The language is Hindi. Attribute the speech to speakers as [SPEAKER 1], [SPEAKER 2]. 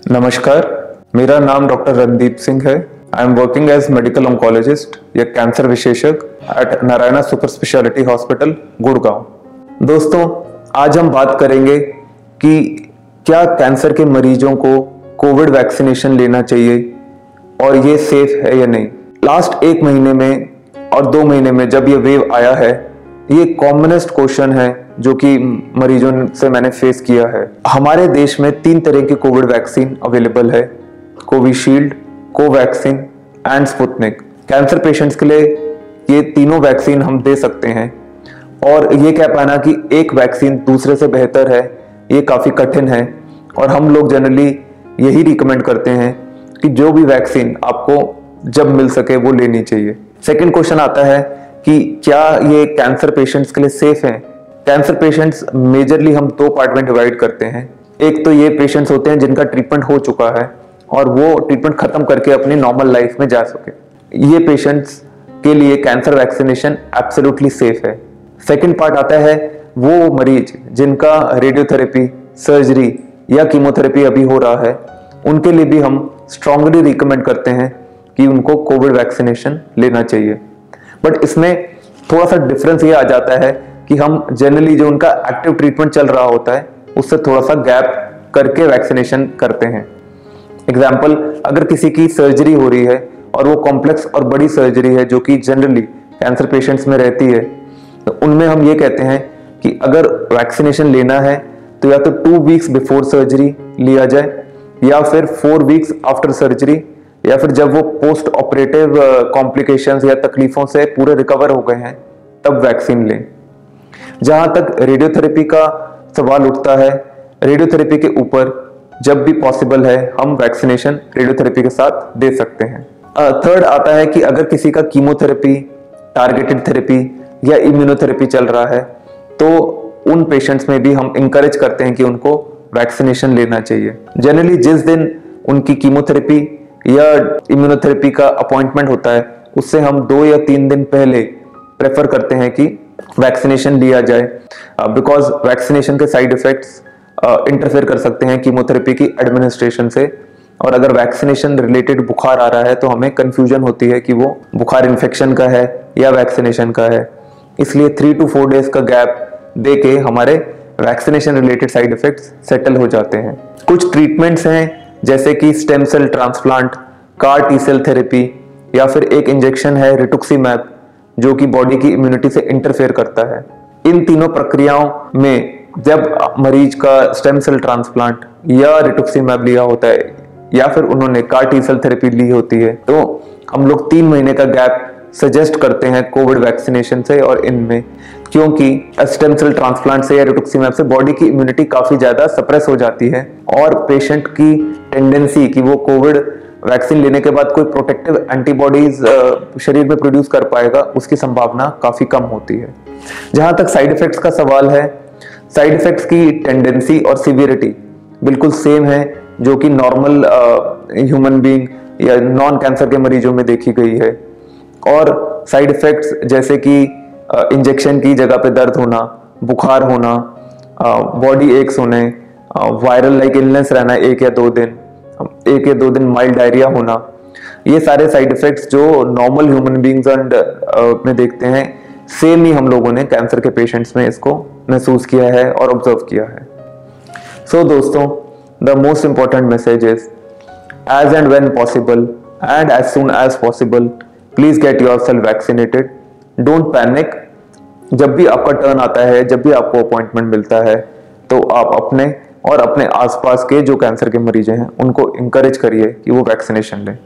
[SPEAKER 1] नमस्कार, मेरा नाम डॉक्टर रणदीप सिंह है। I am working as medical oncologist या कैंसर विशेषज्ञ at Narayana super speciality hospital Gurgaon. दोस्तों, आज हम बात करेंगे कि क्या कैंसर के मरीजों को कोविड वैक्सीनेशन लेना चाहिए और ये सेफ है या नहीं। लास्ट 1 महीने में और 2 महीने में जब ये वेव आया है, ये कॉमनेस्ट क्वेश्चन है जो कि मरीजों से मैंने फेस किया है। हमारे देश में 3 तरह की कोविड वैक्सीन अवेलेबल है, Covishield, Covaxin and Sputnik. Cancer patients के लिए ये तीनों वैक्सीन हम दे सकते हैं और ये कह पाना कि एक वैक्सीन दूसरे से बेहतर है, ये काफ़ी कठिन है और हम लोग जनरली यही रिकमेंड करते हैं कि जो भी वैक्सीन आपको जब मिल सके वो लेनी चाहिए। सेकेंड क्वेश्चन आता है कि क्या ये कैंसर पेशेंट्स के लिए सेफ हैं। कैंसर पेशेंट्स मेजरली हम 2 पार्ट में डिवाइड करते हैं। एक तो ये पेशेंट्स होते हैं जिनका ट्रीटमेंट हो चुका है और वो ट्रीटमेंट खत्म करके अपनी नॉर्मल लाइफ में जा सके। ये पेशेंट्स के लिए कैंसर वैक्सीनेशन एब्सोल्युटली सेफ है। सेकंड पार्ट आता है वो मरीज जिनका रेडियोथेरेपी, सर्जरी या कीमोथेरेपी अभी हो रहा है, उनके लिए भी हम स्ट्रांगली रिकमेंड करते हैं कि उनको कोविड वैक्सीनेशन लेना चाहिए। बट इसमें थोड़ा सा डिफरेंस ये आ जाता है कि हम जनरली जो उनका एक्टिव ट्रीटमेंट चल रहा होता है उससे थोड़ा सा गैप करके वैक्सीनेशन करते हैं। एग्जाम्पल, अगर किसी की सर्जरी हो रही है और वो कॉम्प्लेक्स और बड़ी सर्जरी है जो कि जनरली कैंसर पेशेंट्स में रहती है, तो उनमें हम ये कहते हैं कि अगर वैक्सीनेशन लेना है तो या तो 2 वीक्स बिफोर सर्जरी लिया जाए या फिर 4 वीक्स आफ्टर सर्जरी या फिर जब वो पोस्ट ऑपरेटिव कॉम्प्लिकेशंस या तकलीफों से पूरे रिकवर हो गए हैं तब वैक्सीन लें। जहां तक रेडियोथेरेपी का सवाल उठता है, रेडियोथेरेपी के ऊपर जब भी पॉसिबल है हम वैक्सीनेशन रेडियोथेरेपी के साथ दे सकते हैं। थर्ड आता है कि अगर किसी का कीमोथेरेपी, टारगेटेड थेरेपी या इम्यूनोथेरेपी चल रहा है तो उन पेशेंट्स में भी हम इंकरेज करते हैं कि उनको वैक्सीनेशन लेना चाहिए। जनरली जिस दिन उनकी कीमोथेरेपी या इम्यूनोथेरेपी का अपॉइंटमेंट होता है उससे हम 2 या 3 दिन पहले प्रेफर करते हैं कि वैक्सीनेशन लिया जाए, बिकॉज वैक्सीनेशन के साइड इफेक्ट्स इंटरफेयर कर सकते हैं कीमोथेरेपी की एडमिनिस्ट्रेशन से। और अगर वैक्सीनेशन रिलेटेड बुखार आ रहा है तो हमें कंफ्यूजन होती है कि वो बुखार इन्फेक्शन का है या वैक्सीनेशन का है, इसलिए 3 to 4 डेज का गैप दे के हमारे vaccination related side effects settle हो जाते हैं। कुछ ट्रीटमेंट्स हैं जैसे कि stem cell transplant, CAR T cell therapy या फिर एक इंजेक्शन है रिटुक्सीमैब जो कि बॉडी की इम्यूनिटी से इंटरफेयर करता है। इन तीनों प्रक्रियाओं में जब मरीज का स्टेम सेल ट्रांसप्लांट या रिटुक्सीमैब लिया होता है या फिर उन्होंने कार टी सेल थेरेपी ली होती है तो हम लोग 3 महीने का गैप सजेस्ट करते हैं कोविड वैक्सीनेशन से और इनमें, क्योंकि स्टेम सेल ट्रांसप्लांट से या रिटुक्सीमैब से बॉडी की इम्यूनिटी काफी ज्यादा सप्रेस हो जाती है और पेशेंट की टेंडेंसी कि वो कोविड वैक्सीन लेने के बाद कोई प्रोटेक्टिव एंटीबॉडीज शरीर में प्रोड्यूस कर पाएगा उसकी संभावना काफी कम होती है। जहां तक साइड इफेक्ट्स का सवाल है, साइड इफेक्ट्स की टेंडेंसी और सीवियरिटी बिल्कुल सेम है जो कि नॉर्मल ह्यूमन बीइंग या नॉन कैंसर के मरीजों में देखी गई है। और साइड इफेक्ट्स जैसे कि इंजेक्शन की जगह पे दर्द होना, बुखार होना, बॉडी एक्स होने, वायरल लाइक इलनेस रहना 1 या 2 दिन माइल्ड डायरिया होना, ये सारे साइड इफेक्ट्स जो नॉर्मल ह्यूमन बीइंग्स एंड में देखते हैं, सेम ही हम लोगों ने कैंसर के पेशेंट्स में इसको महसूस किया है और ऑब्जर्व किया है। सो दोस्तों, the most important message is as and when possible and as soon as possible please get yourself vaccinated. Don't panic. जब भी आपका टर्न आता है, जब भी आपको अपॉइंटमेंट मिलता है तो आप अपने और अपने आसपास के जो कैंसर के मरीज हैं उनको इंकरेज करिए कि वो वैक्सीनेशन लें।